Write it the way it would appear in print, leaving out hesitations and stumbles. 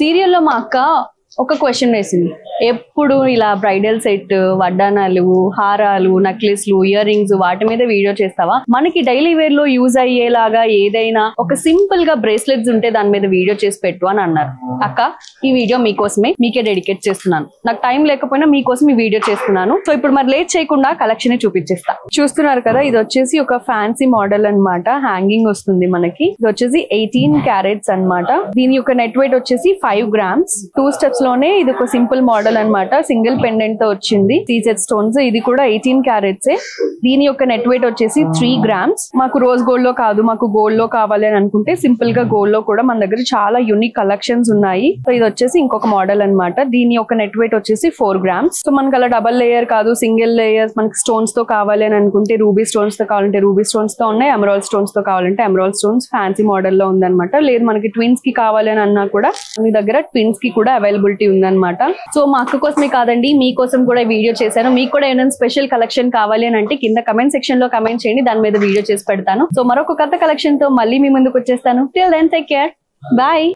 సీరియల్లో మా అక్క ఒక క్వశ్చన్ వేసింది. ఎప్పుడు ఇలా బ్రైడల్ సెట్, వడ్డానాలు, హారాలు, నెక్లెస్లు, ఇయర్ రింగ్స్ వాటి మీద వీడియో చేస్తావా? మనకి డైలీ వేర్ లో యూజ్ అయ్యేలాగా ఏదైనా ఒక సింపుల్ గా బ్రేస్లెట్స్ ఉంటే దాని మీద వీడియో చేసి పెట్టు అని అన్నారు. అక్క, ఈ వీడియో మీకోసమే, మీకే డెడికేట్ చేస్తున్నాను. నాకు టైం లేకపోయినా మీకోసం ఈ వీడియో చేస్తున్నాను. సో ఇప్పుడు మరి లేట్ చేయకుండా కలెక్షన్ చూపించేస్తా. చూస్తున్నారు కదా, ఇది వచ్చేసి ఒక ఫ్యాన్సీ మోడల్ అన్నమాట. హ్యాంగింగ్ వస్తుంది మనకి. ఇది వచ్చేసి 18 క్యారెట్స్ అన్నమాట. దీని యొక్క నెట్ వెయిట్ వచ్చేసి 5 grams. 2 steps లోనే ఇది ఒక సింపుల్ మోడల్ అన్నమాట. సింగిల్ పెండెంట్ తో వచ్చింది. CZ stones. ఇది కూడా 18 క్యారెట్స్. దీని యొక్క నెట్ వెయిట్ వచ్చేసి 3 grams. మాకు రోజ్ గోల్డ్ లో కాదు, మాకు గోల్డ్ లో కావాలి అని అనుకుంటే సింపుల్ గా గోల్డ్ లో కూడా మన దగ్గర చాలా యూనిక్ కలెక్షన్స్ ఉన్నాయి. సో ఇది వచ్చేసి ఇంకొక మోడల్ అన్నమాట. దీని యొక్క నెట్ వెయిట్ వచ్చేసి 4 grams. సో మనకి అలా డబల్ లేయర్ కాదు, సింగిల్ లేయర్స్ మనకి స్టోన్స్ తో కావాలి అని అనుకుంటే రూబీ స్టోన్స్ తో కావాలంటే రూబీ స్టోన్స్ తో ఉన్నాయి. ఎమరాల్డ్ స్టోన్స్ తో కావాలంటే ఎమరాల్డ్ స్టోన్స్ ఫ్యాన్సీ మోడల్ లో ఉందన్నమాట. లేదు మనకి ట్విన్స్ కి కావాలి అని అన్నా కూడా మీ దగ్గర ట్విన్స్ కి కూడా అవైలబిలిటీ ఉందన్నమాట. సో మా అక్క కోసమే కాదండి, మీకోసం కూడా వీడియో చేశాను. మీకు కూడా ఏమైనా స్పెషల్ కలెక్షన్ కావాలి అని అంటే కింద కమెంట్ సెక్షన్ లో కమెంట్ చేయండి, దాని మీద వీడియో చేసి పెడతాను. సో మరొక కొత్త కలెక్షన్ తో మళ్ళీ మీ ముందుకు వచ్చేస్తాను. Till then take care, bye.